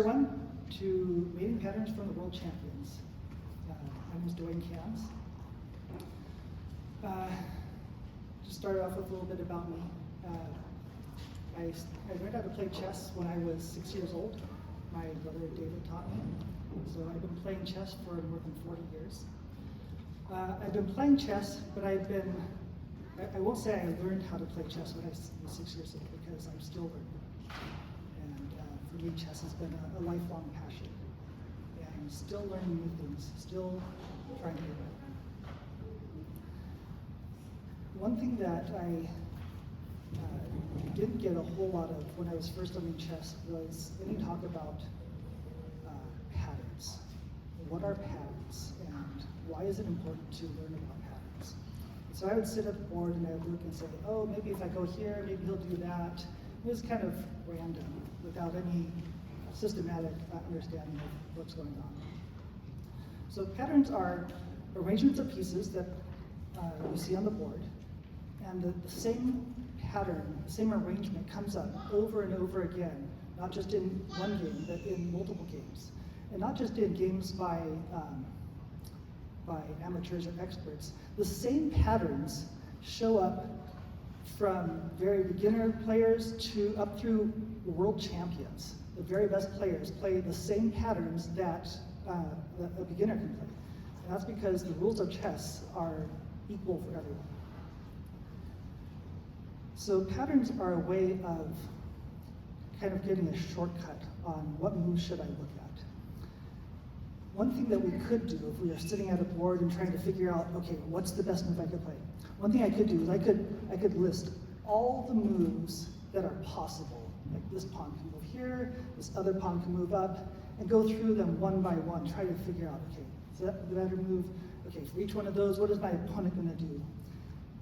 Everyone, to mating patterns from the world champions. My name is Duane Kanz. To start off with a little bit about me, I learned how to play chess when I was 6 years old. My brother David taught me. So I've been playing chess for more than 40 years. I've been playing chess, but I won't say I learned how to play chess when I was 6 years old, because I'm still learning. And for me, chess has been a lifelong passion. And I'm still learning new things, still trying to get better. One thing that I didn't get a whole lot of when I was first learning chess was any talk about patterns. What are patterns, and why is it important to learn about patterns? So I would sit at the board and I would look and say, oh, maybe if I go here, maybe he'll do that. It was kind of random, without any systematic understanding of what's going on. So patterns are arrangements of pieces that you see on the board, and the same pattern, the same arrangement comes up over and over again, not just in one game, but in multiple games. And not just in games by amateurs or experts. The same patterns show up from very beginner players to up through world champions. The very best players play the same patterns that a beginner can play. And that's because the rules of chess are equal for everyone. So patterns are a way of kind of getting a shortcut on what moves should I look at. One thing that we could do if we were sitting at a board and trying to figure out, okay, what's the best move I could play? One thing I could do is I could list all the moves that are possible. Like this pawn can move here, this other pawn can move up, and go through them one by one, try to figure out, okay, is that the better move? Okay, for each one of those, what is my opponent gonna do?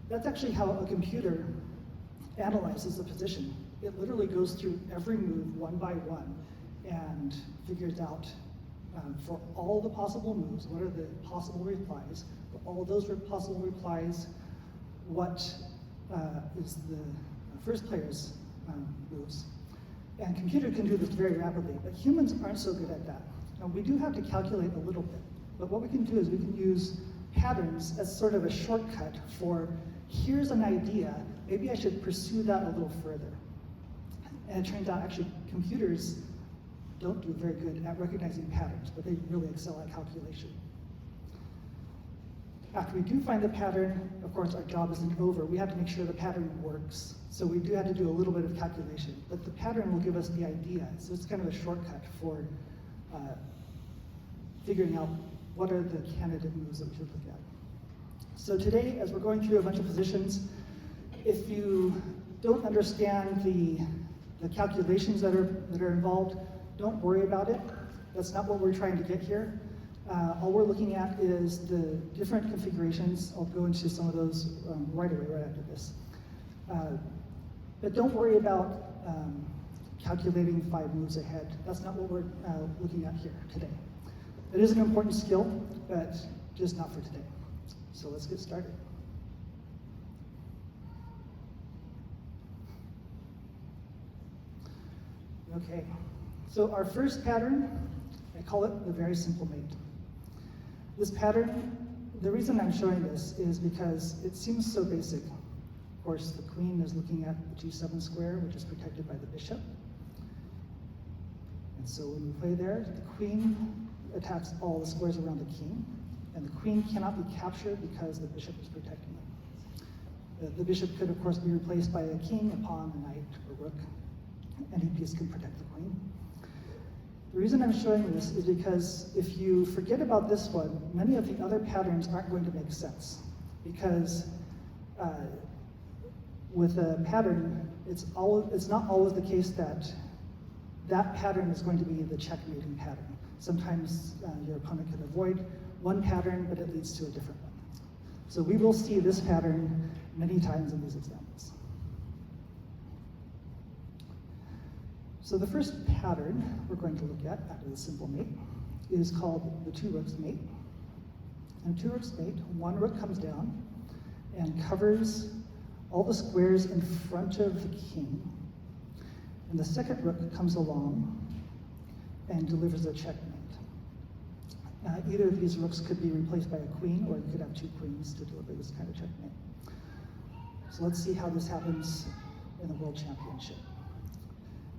That's actually how a computer analyzes the position. It literally goes through every move one by one and figures out for all the possible moves, what are the possible replies, for all those possible replies, what is the first player's moves. And computer can do this very rapidly, but humans aren't so good at that. Now we do have to calculate a little bit, but what we can do is we can use patterns as sort of a shortcut for, here's an idea, maybe I should pursue that a little further. And it turns out actually computers don't do very good at recognizing patterns, but they really excel at calculation. After we do find the pattern, of course, our job isn't over. We have to make sure the pattern works. So we do have to do a little bit of calculation, but the pattern will give us the idea. So it's kind of a shortcut for figuring out what are the candidate moves that we should look at. So today, as we're going through a bunch of positions, if you don't understand the calculations that are involved, don't worry about it. That's not what we're trying to get here. All we're looking at is the different configurations. I'll go into some of those right away, right after this. But don't worry about calculating 5 moves ahead. That's not what we're looking at here today. It is an important skill, but just not for today. So let's get started. Okay, so our first pattern, I call it the very simple mate. This pattern, the reason I'm showing this is because it seems so basic. Of course, the queen is looking at the G7 square, which is protected by the bishop. And so when we play there, the queen attacks all the squares around the king, and the queen cannot be captured because the bishop is protecting it. The bishop could, of course, be replaced by a king, a pawn, a knight, or rook. Any piece can protect the queen. The reason I'm showing this is because if you forget about this one, many of the other patterns aren't going to make sense. Because with a pattern, it's not always the case that that pattern is going to be the checkmating pattern. Sometimes your opponent can avoid one pattern, but it leads to a different one. So we will see this pattern many times in these examples. So the first pattern we're going to look at after the simple mate is called the 2 rooks mate. And 2 rooks mate, 1 rook comes down and covers all the squares in front of the king. And the second rook comes along, and delivers a checkmate. Either of these rooks could be replaced by a queen, or you could have two queens to deliver this kind of checkmate. So let's see how this happens in the World Championship.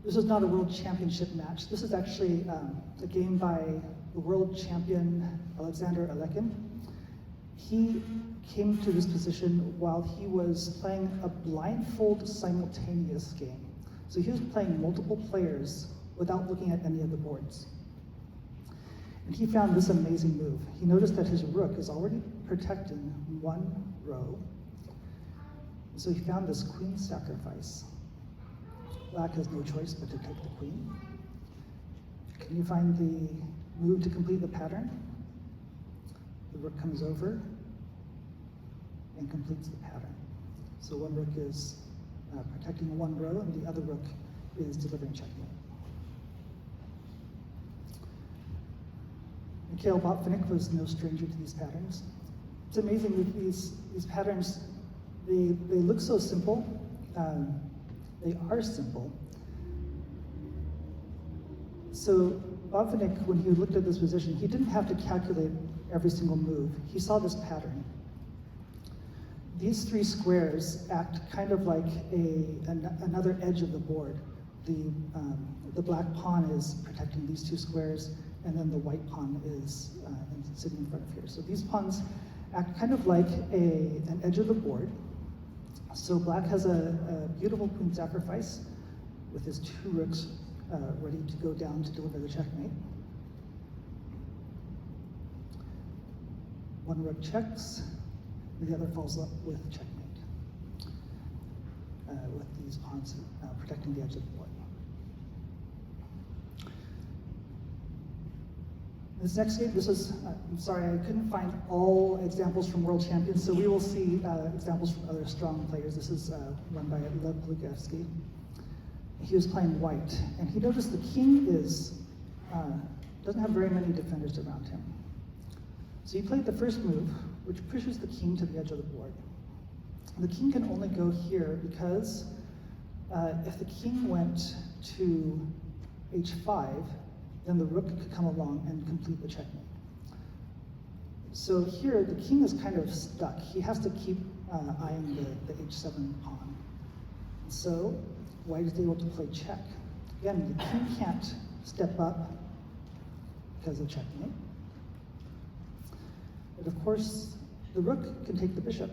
This is not a World Championship match. This is actually a game by the world champion Alexander Alekhine. He came to this position while he was playing a blindfold simultaneous game. So he was playing multiple players without looking at any of the boards. And he found this amazing move. He noticed that his rook is already protecting one row. So he found this queen sacrifice. Black has no choice but to take the queen. Can you find the move to complete the pattern? The rook comes over and completes the pattern. So one rook is protecting one row, and the other rook is delivering checkmate. Mikhail Botvinnik was no stranger to these patterns. It's amazing that these patterns, they look so simple. They are simple. So Botvinnik, when he looked at this position, he didn't have to calculate every single move. He saw this pattern. These three squares act kind of like another edge of the board. The black pawn is protecting these two squares, and then the white pawn is sitting in front of here. So these pawns act kind of like an edge of the board. So black has a beautiful queen sacrifice with his two rooks ready to go down to deliver the checkmate. One rook checks, the other falls up with checkmate, with these pawns protecting the edge of the board. This next game, I'm sorry, I couldn't find all examples from world champions, so we will see examples from other strong players. This is run by Lev Polugevsky. He was playing white, and he noticed the king doesn't have very many defenders around him. So he played the first move, which pushes the king to the edge of the board. The king can only go here because if the king went to h5, then the rook could come along and complete the checkmate. So here, the king is kind of stuck. He has to keep eyeing the h7 pawn. So white is able to play check. Again, the king can't step up because of checkmate. But of course, the rook can take the bishop.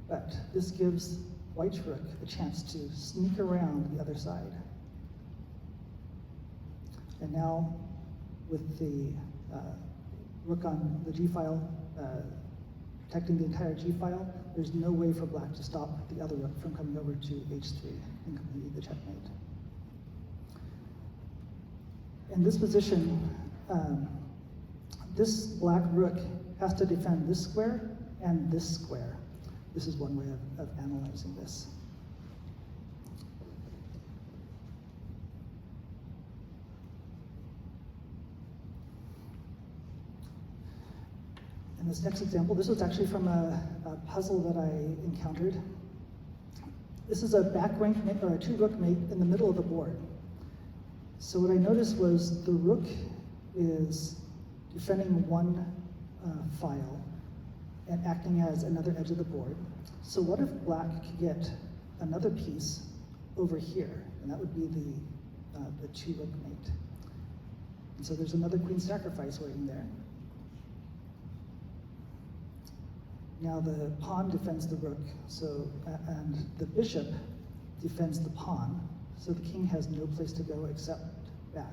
But this gives white's rook a chance to sneak around the other side. And now, with the rook on the g-file, protecting the entire g-file, there's no way for black to stop the other rook from coming over to h3 and completing the checkmate. In this position, this black rook has to defend this square and this square. This is one way of analyzing this. In this next example, this was actually from a puzzle that I encountered. This is a back rank mate, or a two rook mate in the middle of the board. So what I noticed was the rook is defending one file and acting as another edge of the board. So what if black could get another piece over here, and that would be the two rook mate. And so there's another queen sacrifice waiting there. Now the pawn defends the rook, and the bishop defends the pawn, so the king has no place to go except back.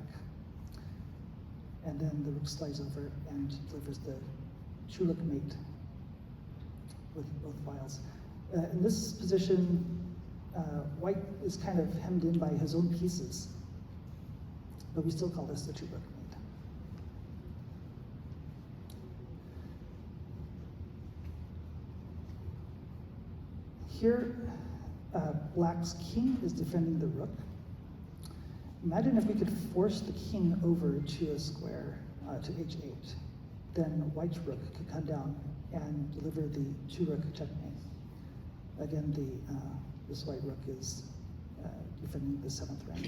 And then the rook slides over and delivers the two rook mate with both files. In this position, white is kind of hemmed in by his own pieces, but we still call this the two rook mate. Here, black's king is defending the rook. Imagine if we could force the king over to a square, to h8. Then white's rook could come down and deliver the two rook checkmate. Again, this white rook is defending the seventh rank.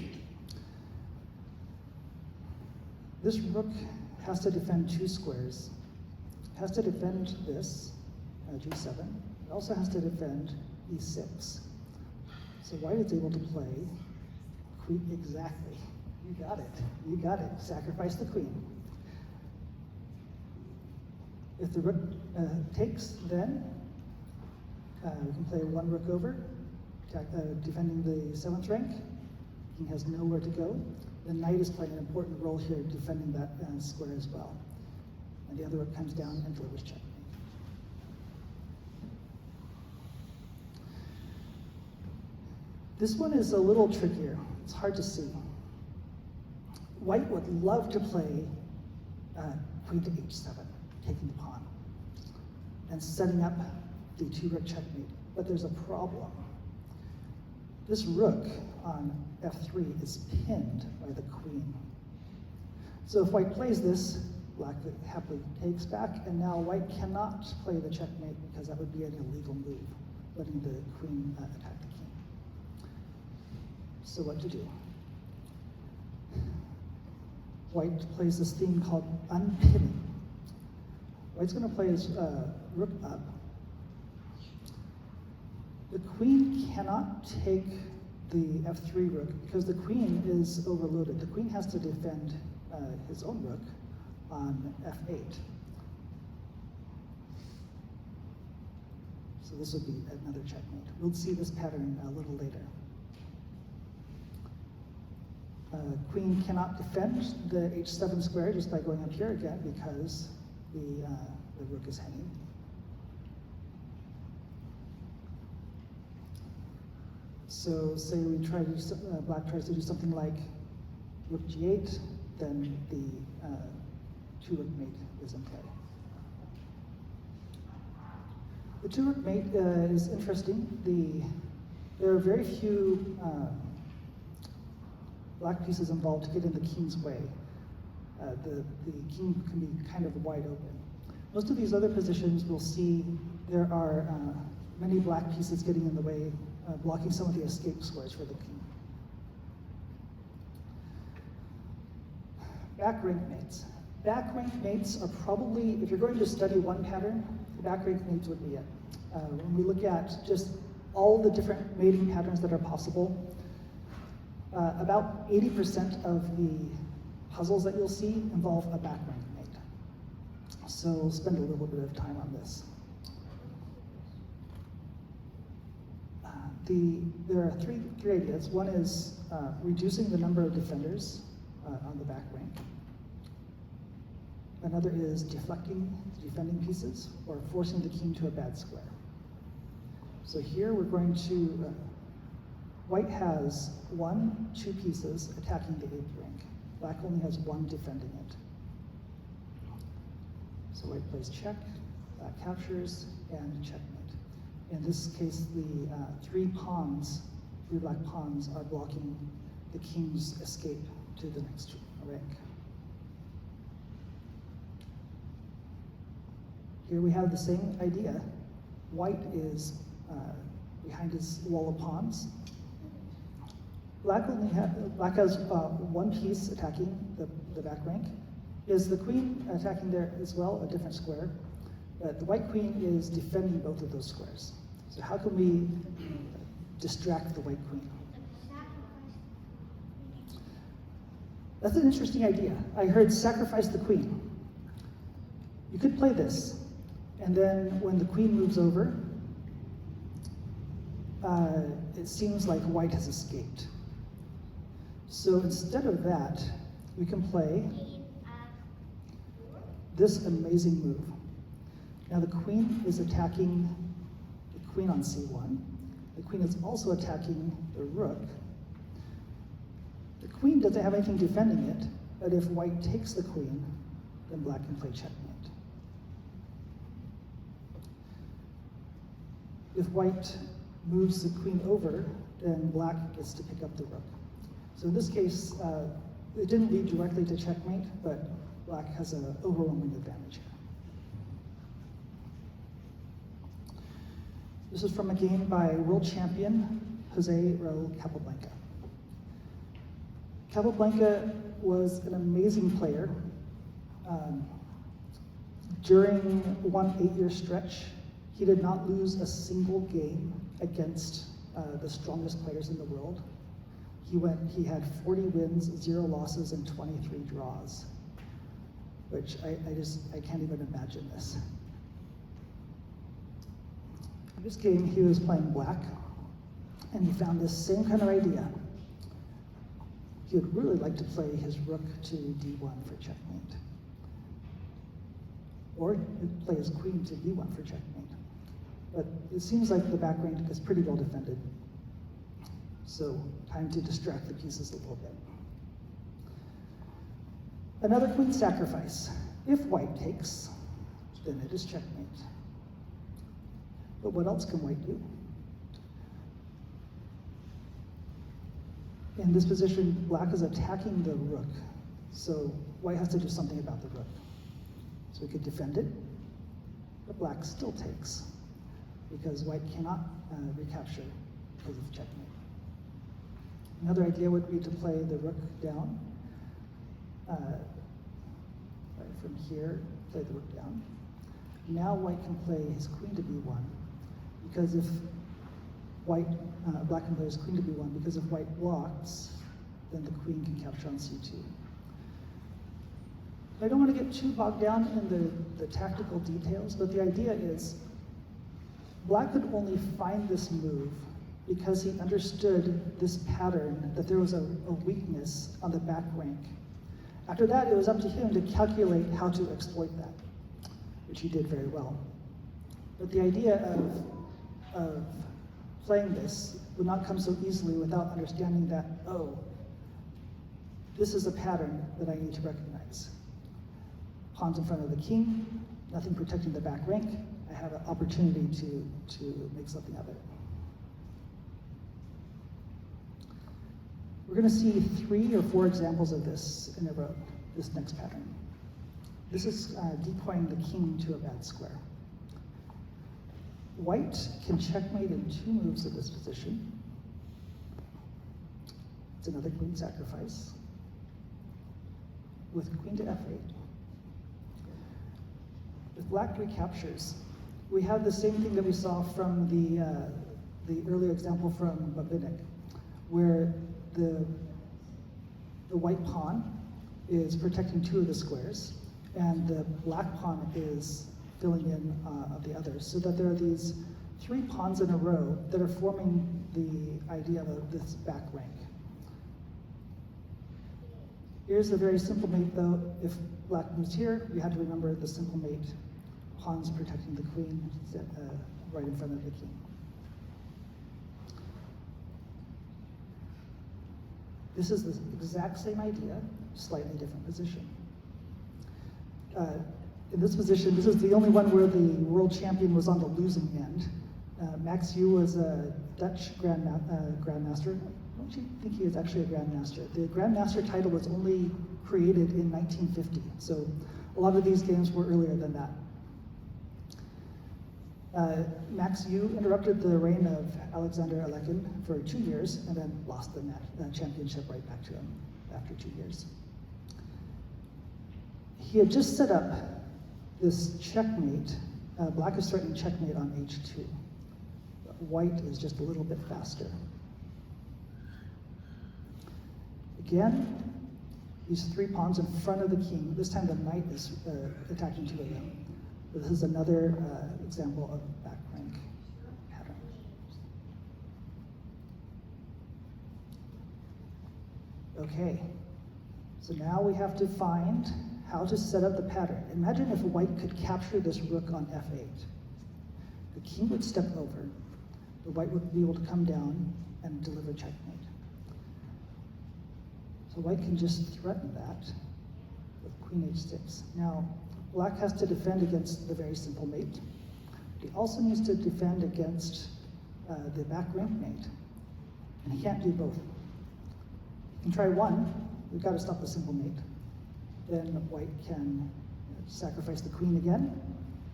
This rook has to defend 2 squares. It has to defend this, g7. It also has to defend e6. So white is able to play queen, exactly. You got it, you got it. Sacrifice the queen. If the rook takes, then we can play 1 rook over, defending the 7th rank. King has nowhere to go. The knight is playing an important role here, defending that square as well. And the other rook comes down and delivers checkmate. This one is a little trickier. It's hard to see. White would love to play queen to h7, taking the pawn, and setting up the 2-rook checkmate. But there's a problem. This rook on f3 is pinned by the queen. So if white plays this, black happily takes back, and now white cannot play the checkmate because that would be an illegal move, letting the queen attack the king. So what to do? White plays this theme called unpinning. White's going to play his rook up. The queen cannot take the f3 rook because the queen is overloaded. The queen has to defend his own rook on f8. So this would be another checkmate. We'll see this pattern a little later. Queen cannot defend the h7 square just by going up here again because the rook is hanging. So say we try to do, black tries to do something like rook g8, then the 2-rook mate is in play. The 2-rook mate is interesting. There are very few black pieces involved to get in the king's way. The king can be kind of wide open. Most of these other positions we'll see there are many black pieces getting in the way, blocking some of the escape squares for the king. Back rank mates. Back rank mates are probably, if you're going to study one pattern, back rank mates would be it. When we look at just all the different mating patterns that are possible, about 80% of the puzzles that you'll see involve a back rank mate. So we'll spend a little bit of time on this. There are three ideas. One is reducing the number of defenders on the back rank. Another is deflecting the defending pieces or forcing the king to a bad square. So here we're going to, white has 2 pieces attacking the 8th rank. Black only has 1 defending it. So white plays check, black captures, and checkmate. In this case, the 3 black pawns are blocking the king's escape to the next rank. Here we have the same idea. White is behind his wall of pawns. Black has 1 piece attacking the back rank. Is the queen attacking there as well, a different square? But the white queen is defending both of those squares. So how can we distract the white queen? That's an interesting idea. I heard sacrifice the queen. You could play this, and then when the queen moves over, it seems like white has escaped. So instead of that, we can play this amazing move. Now the queen is attacking the queen on c1. The queen is also attacking the rook. The queen doesn't have anything defending it, but if white takes the queen, then black can play checkmate. If white moves the queen over, then black gets to pick up the rook. So in this case, it didn't lead directly to checkmate, but black has an overwhelming advantage here. This is from a game by world champion Jose Raul Capablanca. Capablanca was an amazing player. During one 8-year stretch, he did not lose a single game against the strongest players in the world. He had 40 wins, 0 losses, and 23 draws, which I can't even imagine this. In this game, he was playing black, and he found this same kind of idea. He would really like to play his rook to d1 for checkmate. Or he'd play his queen to b1 for checkmate. But it seems like the back rank is pretty well defended. So time to distract the pieces a little bit. Another queen sacrifice. If white takes, then it is checkmate. But what else can white do? In this position, black is attacking the rook. So white has to do something about the rook. So we could defend it, but black still takes because white cannot recapture because of checkmate. Another idea would be to play the rook down. Right from here, play the rook down. Now white can play his queen to b1 because if black can play his queen to b1 because if white blocks, then the queen can capture on c2. I don't want to get too bogged down in the tactical details, but the idea is black could only find this move because he understood this pattern, that there was a weakness on the back rank. After that, it was up to him to calculate how to exploit that, which he did very well. But the idea of playing this would not come so easily without understanding that, oh, this is a pattern that I need to recognize. Pawns in front of the king, nothing protecting the back rank. I have an opportunity to make something of it. We're going to see 3 or 4 examples of this in a row, this next pattern. This is decoying the king to a bad square. White can checkmate in 2 moves of this position. It's another queen sacrifice with queen to f8. If black recaptures, we have the same thing that we saw from the earlier example from Babinik, where the white pawn is protecting 2 of the squares, and the black pawn is filling in of the others, so that there are these 3 pawns in a row that are forming the idea of this back rank. Here's a very simple mate, though. If black moves here, you have to remember the simple mate. Pawns protecting the queen right in front of the king. This is the exact same idea, slightly different position. In this position, this is the only one where the world champion was on the losing end. Max Yu was a Dutch grandmaster. I don't think he was actually a grandmaster. The grandmaster title was only created in 1950, so a lot of these games were earlier than that. Max Yu interrupted the reign of Alexander Alekhine for 2 years and then lost the championship right back to him after 2 years. He had just set up this checkmate. Black is threatening checkmate on h2. But white is just a little bit faster. Again, these 3 pawns in front of the king. This time the knight is attacking 2 of them. This is another example of back rank pattern. Okay, so now we have to find how to set up the pattern. Imagine if white could capture this rook on f8. The king would step over, the white would be able to come down and deliver checkmate. So white can just threaten that with queen h6. Now, black has to defend against the very simple mate. He also needs to defend against the back rank mate. And he can't do both. He can try one, we've got to stop the simple mate. Then white can sacrifice the queen again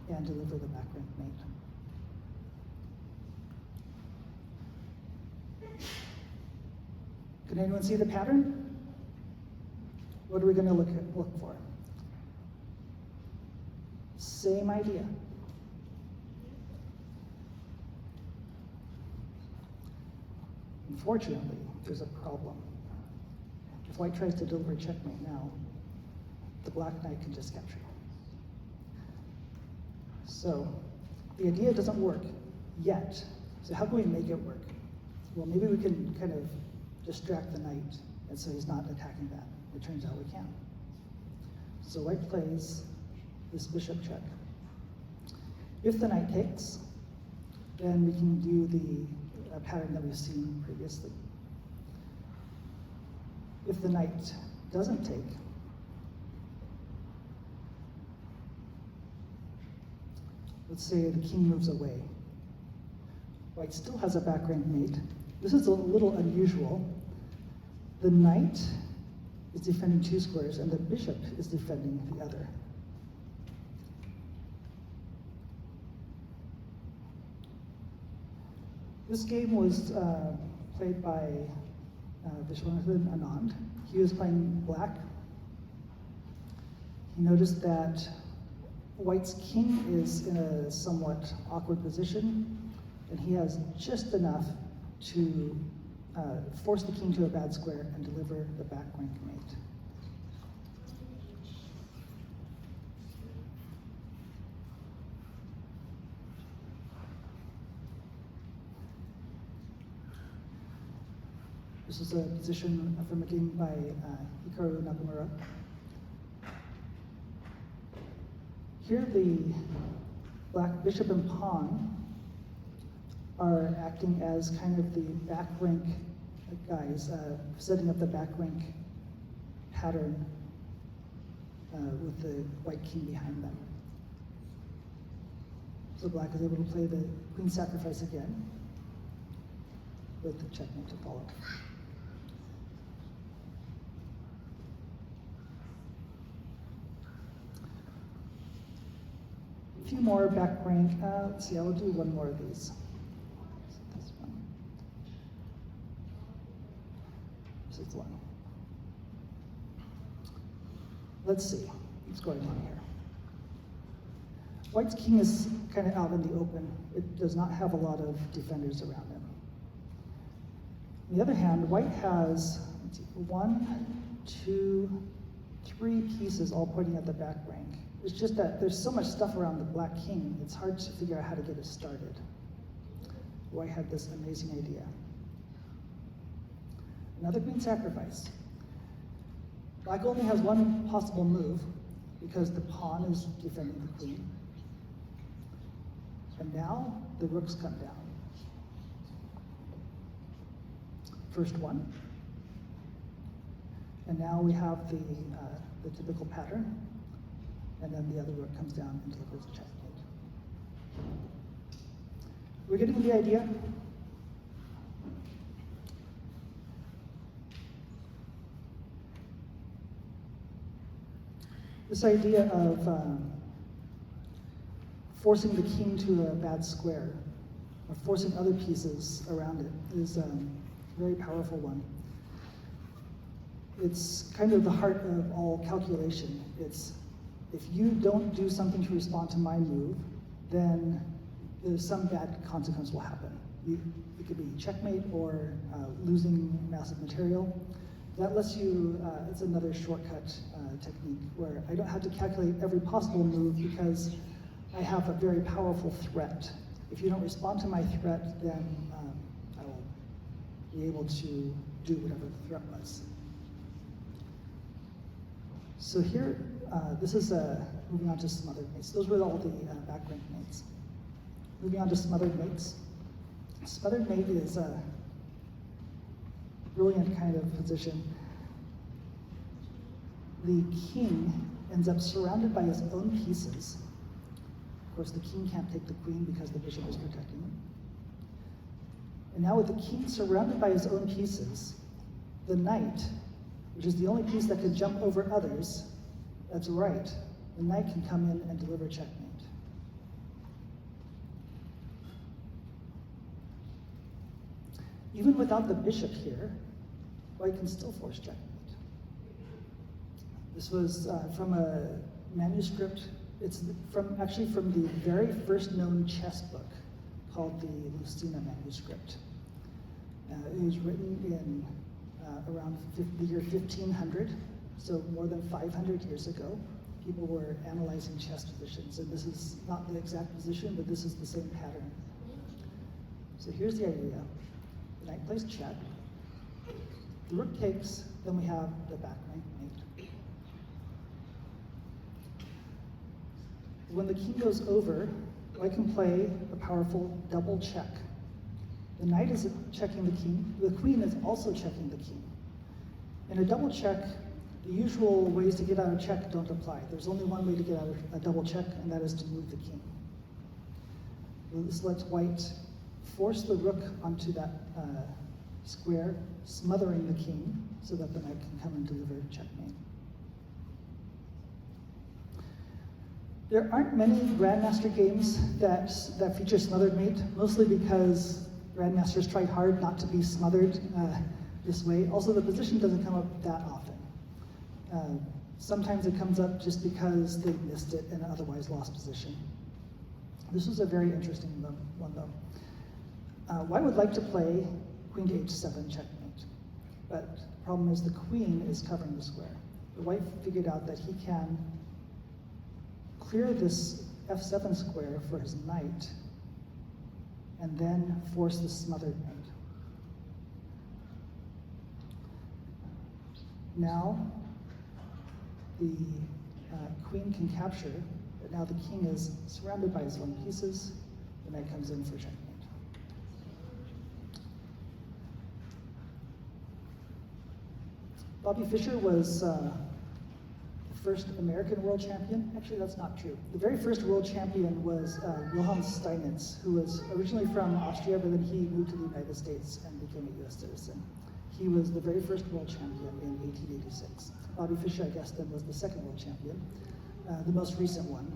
and deliver the back rank mate. Can anyone see the pattern? What are we going to look for? Same idea. Unfortunately, there's a problem. If white tries to deliver checkmate now, the black knight can just capture. So the idea doesn't work yet. So how can we make it work? Well, maybe we can kind of distract the knight, and so he's not attacking that. It turns out we can. So white plays this bishop check. If the knight takes, then we can do the pattern that we've seen previously. If the knight doesn't take, let's say the king moves away. White still has a back rank mate. This is a little unusual. The knight is defending 2 squares and the bishop is defending the other. This game was played by Vishwanathan Anand. He was playing black. He noticed that white's king is in a somewhat awkward position, and he has just enough to force the king to a bad square and deliver the back rank mate. This is a position from a game by Hikaru Nakamura. Here the black bishop and pawn are acting as kind of the back rank guys, setting up the back rank pattern with the white king behind them. So black is able to play the queen sacrifice again with the checkmate to follow. A few more back rank. Let's see, I will do one more of these. This one. This is one. Let's see what's going on here. White's king is kind of out in the open. It does not have a lot of defenders around him. On the other hand, white has 1, 2, 3 pieces all pointing at the back rank. It's just that there's so much stuff around the black king, it's hard to figure out how to get it started. White had this amazing idea. Another queen sacrifice. Black only has one possible move because the pawn is defending the queen. And now the rooks come down. First one. And now we have the typical pattern. And then the other rook comes down and delivers a checkmate. We're getting the idea? This idea of forcing the king to a bad square, or forcing other pieces around it, is a very powerful one. It's kind of the heart of all calculation. It's if you don't do something to respond to my move, then there's some bad consequence will happen. It could be checkmate or losing massive material. That lets you, it's another shortcut technique where I don't have to calculate every possible move because I have a very powerful threat. If you don't respond to my threat, then I will be able to do whatever the threat was. So here, this is moving on to smothered mates. Those were all the back rank mates. Moving on to smothered mates. Smothered mate is a brilliant kind of position. The king ends up surrounded by his own pieces. Of course, the king can't take the queen because the bishop is protecting him. And now with the king surrounded by his own pieces, the knight, which is the only piece that can jump over others, that's right, the knight can come in and deliver checkmate. Even without the bishop here, white can still force checkmate. This was from a manuscript. It's actually from the very first known chess book called the Lucina manuscript. It was written in around the year 1500, so more than 500 years ago. People were analyzing chess positions, and this is not the exact position, but this is the same pattern. So here's the idea. The knight plays check. The rook takes, then we have the back knight mate. When the king goes over, I can play a powerful double check. The knight is checking the king. The queen is also checking the king. In a double check, the usual ways to get out of check don't apply. There's only one way to get out of a double check, and that is to move the king. This lets white force the rook onto that square, smothering the king so that the knight can come and deliver checkmate. There aren't many Grandmaster games that feature smothered mate, mostly because Grandmasters tried hard not to be smothered this way. Also, the position doesn't come up that often. Sometimes it comes up just because they missed it and otherwise lost position. This was a very interesting one though. White would like to play queen to h7 checkmate, but the problem is the queen is covering the square. The white figured out that he can clear this f7 square for his knight and then force the smothered knight. Now the queen can capture, but now the king is surrounded by his own pieces. The knight comes in for checkmate. Bobby Fischer was the first American world champion. Actually, that's not true. The very first world champion was Wilhelm Steinitz, who was originally from Austria, but then he moved to the United States and became a US citizen. He was the very first world champion in 1886. Bobby Fischer, I guess, then was the second world champion, the most recent one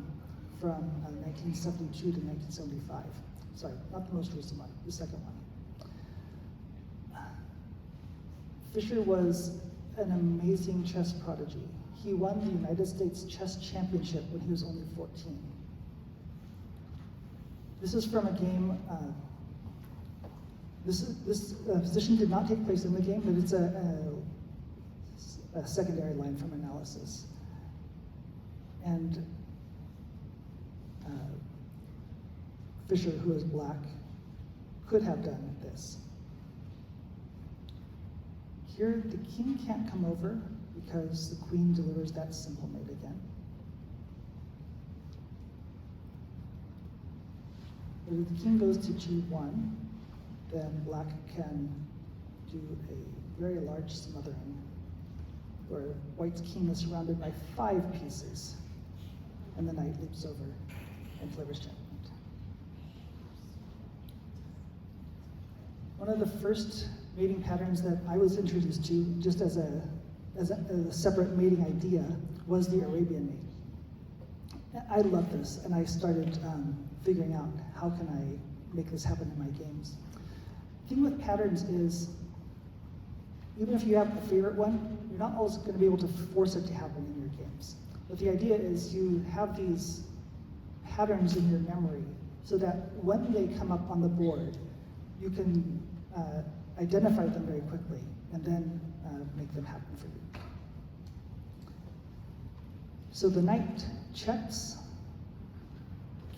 from 1972 to 1975. Sorry, not the most recent one, the second one. Fischer was an amazing chess prodigy. He won the United States Chess Championship when he was only 14. This is from a game. This position did not take place in the game, but it's a secondary line from analysis. And Fischer, who is black, could have done this. Here, the king can't come over because the queen delivers that simple mate again. But if the king goes to g1, then black can do a very large smothering where white's king is surrounded by 5 pieces, and the knight leaps over and delivers checkmate. One of the first mating patterns that I was introduced to, just as a separate mating idea, was the Arabian mate. I love this, and I started figuring out how can I make this happen in my games. The thing with patterns is, even if you have a favorite one, you're not always going to be able to force it to happen in your games. But the idea is you have these patterns in your memory so that when they come up on the board, you can identify them very quickly and then make them happen for you. So the knight checks,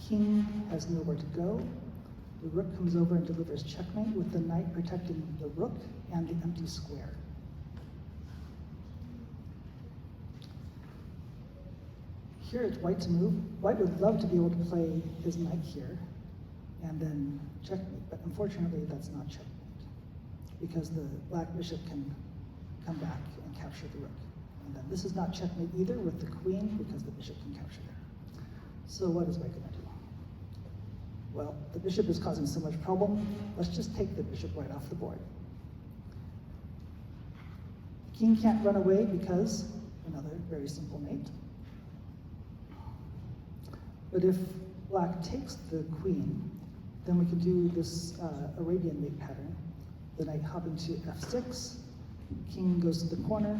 king has nowhere to go, the rook comes over and delivers checkmate with the knight protecting the rook and the empty square. Here it's white to move. White would love to be able to play his knight here and then checkmate, but unfortunately that's not checkmate because the black bishop can come back and capture the rook. And then this is not checkmate either with the queen because the bishop can capture there. So what is white going to do? Well, the bishop is causing so much problem, let's just take the bishop right off the board. The king can't run away because another very simple mate. But if black takes the queen, then we can do this Arabian mate pattern. The knight hopping to f6, king goes to the corner,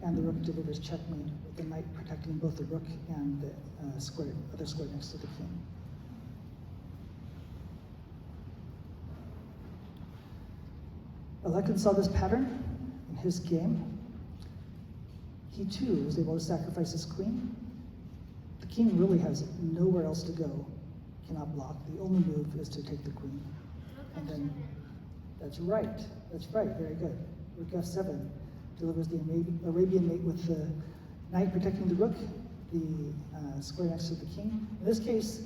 and the rook delivers checkmate with the knight protecting both the rook and the other square next to the king. Alekhine saw this pattern in his game. He too was able to sacrifice his queen. The king really has nowhere else to go, cannot block. The only move is to take the queen. And then, that's right, very good. Rook f7 delivers the Arabian mate with the knight protecting the rook, the square next to the king. In this case,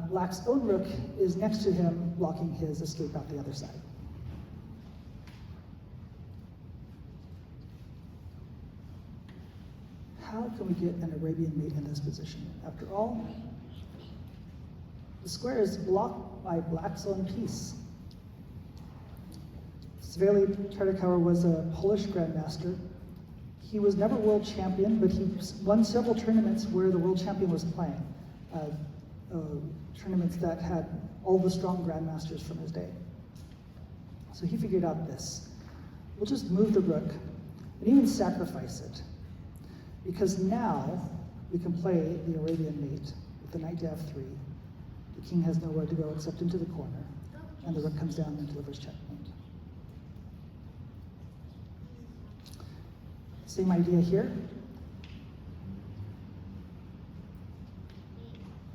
Black's own rook is next to him, blocking his escape out the other side. How can we get an Arabian mate in this position? After all, the square is blocked by Black's own piece. Sveli Tartakower was a Polish grandmaster. He was never world champion, but he won several tournaments where the world champion was playing. Tournaments that had all the strong grandmasters from his day. So he figured out this. We'll just move the rook and even sacrifice it. Because now we can play the Arabian mate with the knight to f3. The king has nowhere to go except into the corner, and the rook comes down and delivers checkmate. Same idea here.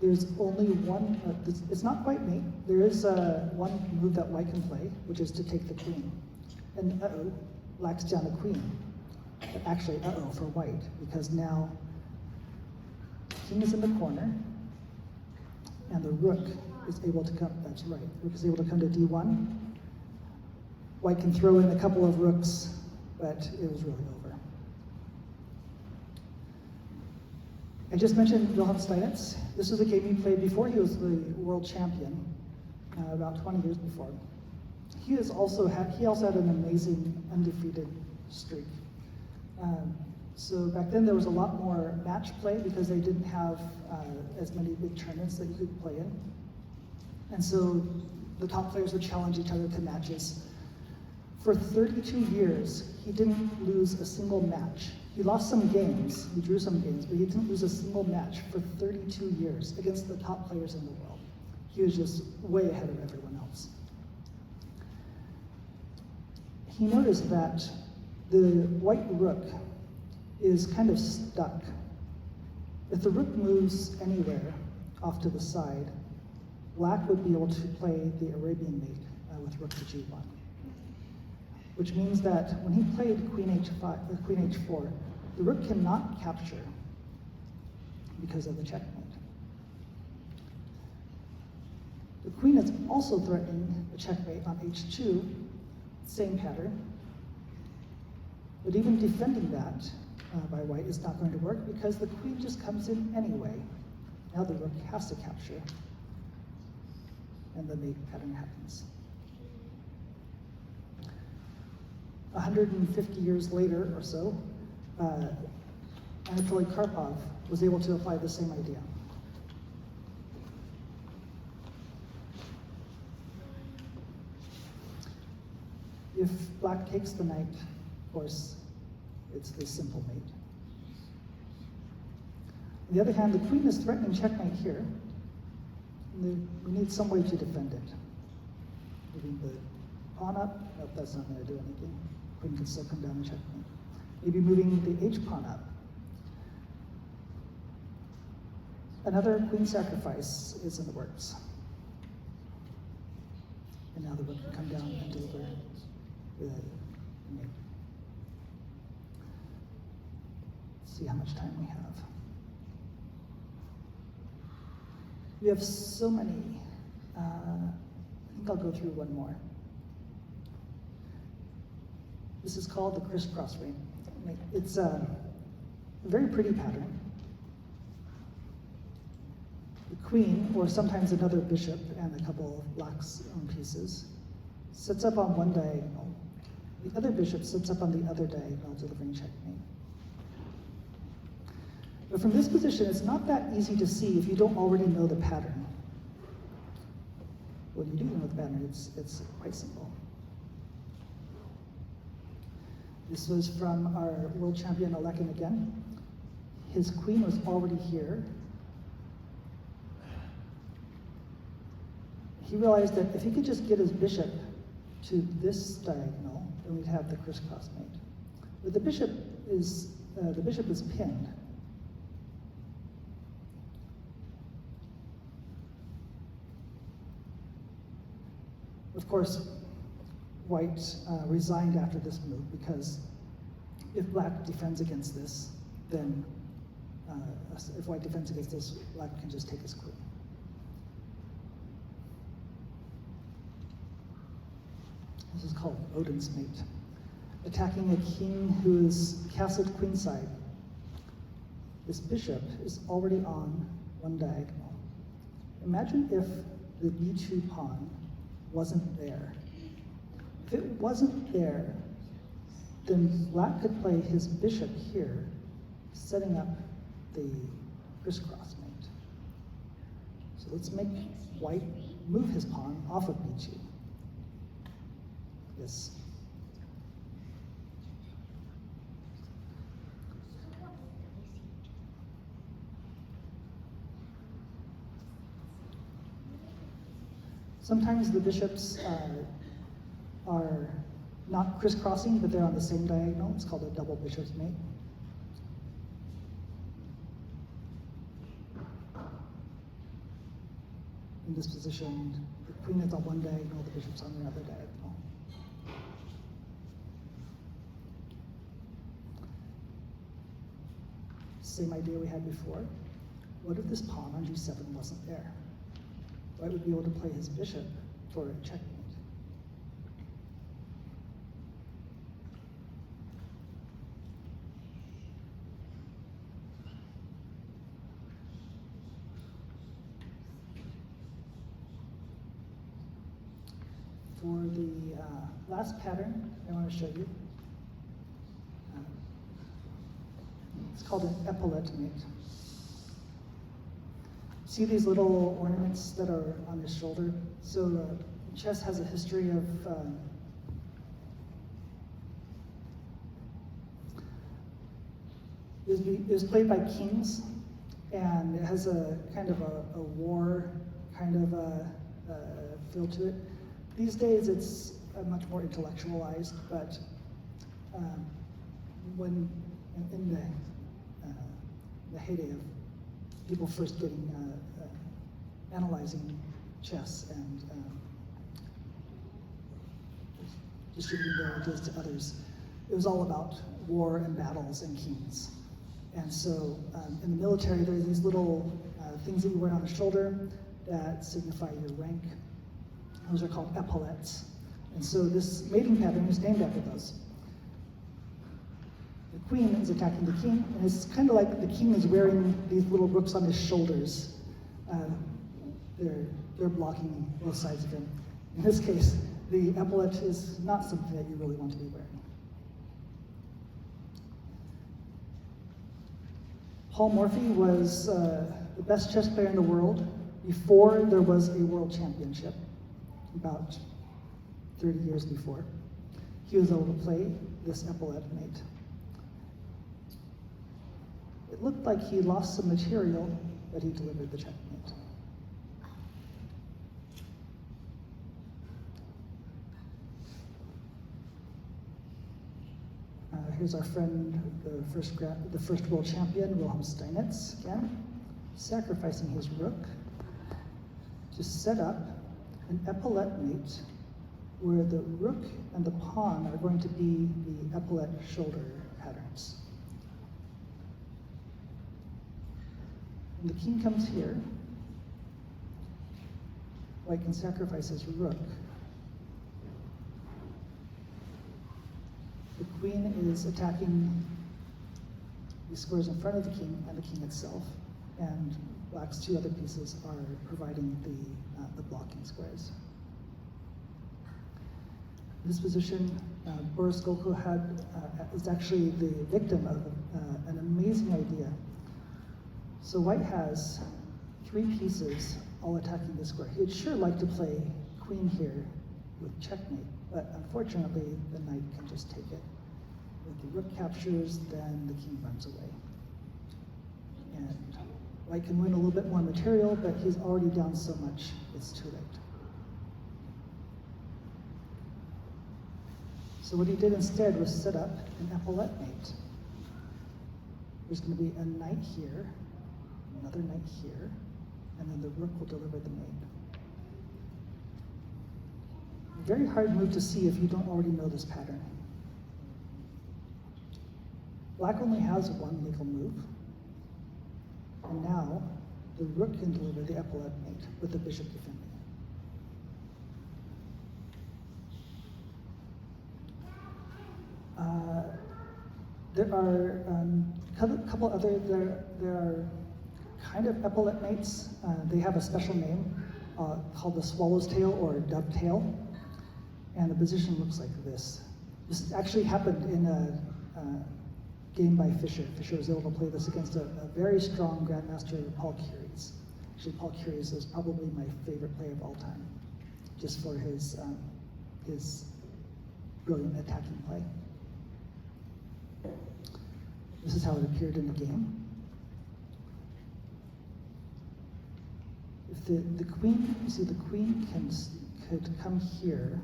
There's only one, it's not quite mate. There is one move that white can play, which is to take the queen. And Black's down a queen. But actually, for white, because now the king is in the corner, and the rook is able to come, that's right, rook is able to come to d1. White can throw in a couple of rooks, but it was really over. I just mentioned Wilhelm Steinitz. This was a game he played before he was the world champion, about 20 years before. He also had an amazing undefeated streak. So back then there was a lot more match play because they didn't have as many big tournaments that you could play in. And so the top players would challenge each other to matches. For 32 years, he didn't lose a single match. He lost some games, he drew some games, but he didn't lose a single match for 32 years against the top players in the world. He was just way ahead of everyone else. He noticed that the white rook is kind of stuck. If the rook moves anywhere off to the side, Black would be able to play the Arabian mate with rook to g1. Which means that when he played queen h4, the rook cannot capture because of the checkmate. The queen is also threatening a checkmate on h2, same pattern. But even defending that by white is not going to work because the queen just comes in anyway. Now the rook has to capture, and the mate pattern happens. 150 years later or so, Anatoly Karpov was able to apply the same idea. If Black takes the knight, of course, it's the simple mate. On the other hand, the queen is threatening checkmate here. We need some way to defend it. Moving the pawn up, nope, that's not going to do anything. Queen can still come down and checkmate. Maybe moving the h-pawn up. Another queen sacrifice is in the works. And now the rook can come down and deliver the mate. Let's see how much time we have. We have so many. I think I'll go through one more. This is called the crisscross ring. It's a very pretty pattern. The queen, or sometimes another bishop and a couple of Black's own pieces, sits up on one diagonal. The other bishop sits up on the other diagonal, delivering checkmate. But from this position, it's not that easy to see if you don't already know the pattern. When you do know the pattern, it's quite simple. This was from our world champion Alekin again. His queen was already here. He realized that if he could just get his bishop to this diagonal, then we'd have the crisscross mate. But the bishop is pinned. Of course, white resigned after this move because if black defends against this, then if white defends against this, black can just take his queen. This is called Odin's mate. Attacking a king who is castled queenside. This bishop is already on one diagonal. Imagine if the b2 pawn wasn't there. If it wasn't there, then black could play his bishop here, setting up the crisscross mate. So let's make white move his pawn off of b2. This. Sometimes the bishops are not crisscrossing, but they're on the same diagonal. It's called a double bishop's mate. In this position, the queen is on one diagonal, the bishop's on the other diagonal. Same idea we had before. What if this pawn on g7 wasn't there? White would be able to play his bishop for a checkmate. For the last pattern I want to show you, it's called an epaulette mate. See these little ornaments that are on his shoulder? So chess has a history of it was played by kings, and it has a kind of a war kind of feel to it. These days it's much more intellectualized, but when in the heyday of people first getting analyzing chess and distributing their ideas to others, it was all about war and battles and kings. And so in the military, there are these little things that you wear on the shoulder that signify your rank. Those are called epaulettes. And so this mating pattern is named after those. The queen is attacking the king, and it's kind of like the king is wearing these little rooks on his shoulders. They're blocking both sides of him. In this case, the epaulette is not something that you really want to be wearing. Paul Morphy was the best chess player in the world before there was a world championship, about 30 years before. He was able to play this epaulette mate. It looked like he lost some material, but he delivered the checkmate. Here's our friend, the first world champion, Wilhelm Steinitz, again, sacrificing his rook to set up an epaulette mate where the rook and the pawn are going to be the epaulette shoulder patterns. When the king comes here, white can sacrifice his rook. The queen is attacking the squares in front of the king and the king itself, and black's two other pieces are providing the blocking squares. In this position, Boris Golko is actually the victim of an amazing idea. So white has three pieces all attacking the square. He'd sure like to play queen here with checkmate, but unfortunately the knight can just take it If the rook captures, then the king runs away. And white can win a little bit more material, but he's already down so much, it's too late. So what he did instead was set up an epaulette mate. There's going to be a knight here, another knight here, and then the rook will deliver the mate. Very hard move to see if you don't already know this pattern. Black only has one legal move, and now the rook can deliver the epaulette mate with the bishop defending it. There are a couple other, there are kind of epaulette mates. They have a special name called the swallow's tail or dovetail, and the position looks like this. This actually happened in a game by Fischer. Fischer was able to play this against a very strong grandmaster, Paul Curious. Actually, Paul Curious is probably my favorite player of all time, just for his brilliant attacking play. This is how it appeared in the game. If the queen, you see the queen could come here.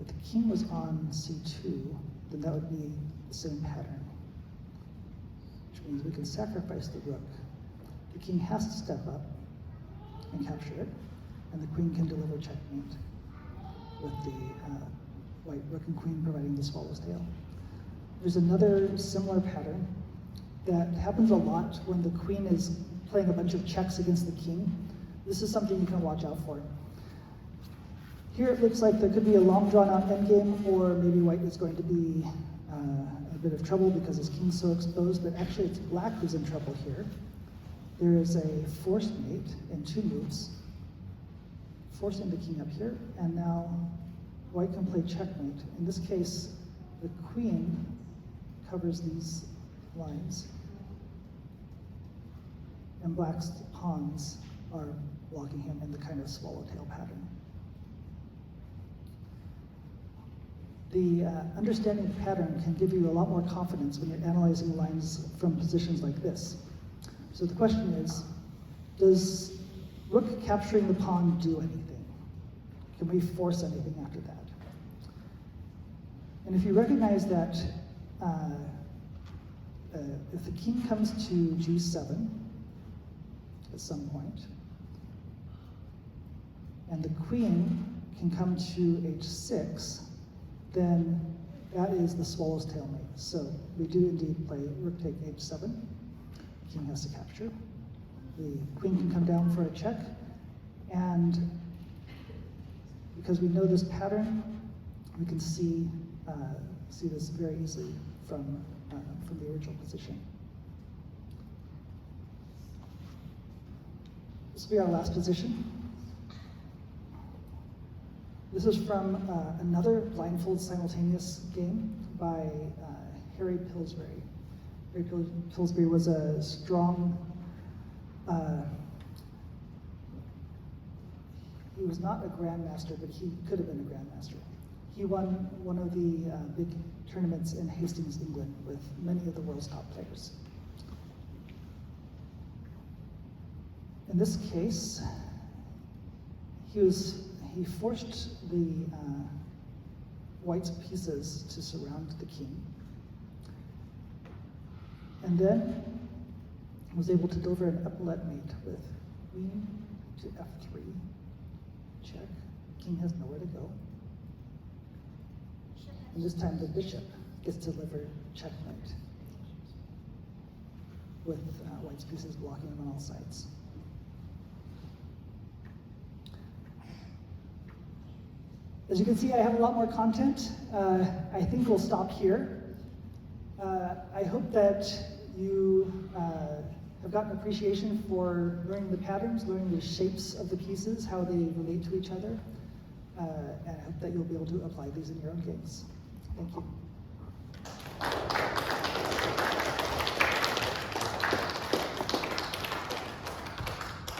If the king was on c2, then that would be the same pattern, which means we can sacrifice the rook. The king has to step up and capture it, and the queen can deliver checkmate with the white rook and queen providing the swallow's tail. There's another similar pattern that happens a lot when the queen is playing a bunch of checks against the king. This is something you can watch out for. Here it looks like there could be a long drawn out endgame, or maybe white is going to be a bit of trouble because his king's so exposed, but actually it's black who's in trouble here. There is a forced mate in 2 moves, forcing the king up here, and now white can play checkmate. In this case, the queen covers these lines, and black's pawns are blocking him in the kind of swallowtail pattern. The understanding of pattern can give you a lot more confidence when you're analyzing lines from positions like this. So the question is, does rook capturing the pawn do anything? Can we force anything after that? And if you recognize that if the king comes to g7 at some point, and the queen can come to h6, then that is the swallow's tail mate. So we do indeed play rook take h7. King has to capture. The queen can come down for a check, and because we know this pattern, we can see this very easily from the original position. This will be our last position. This is from another blindfold simultaneous game by Harry Pillsbury. Harry Pillsbury was a strong, he was not a grandmaster, but he could have been a grandmaster. He won one of the big tournaments in Hastings, England, with many of the world's top players. In this case, he forced the white's pieces to surround the king, and then was able to deliver an epaulette mate with queen to f3, check. King has nowhere to go. And this time the bishop gets to deliver checkmate with white's pieces blocking him on all sides. As you can see, I have a lot more content. I think we'll stop here. I hope that you have gotten appreciation for learning the patterns, learning the shapes of the pieces, how they relate to each other, and I hope that you'll be able to apply these in your own games. Thank you.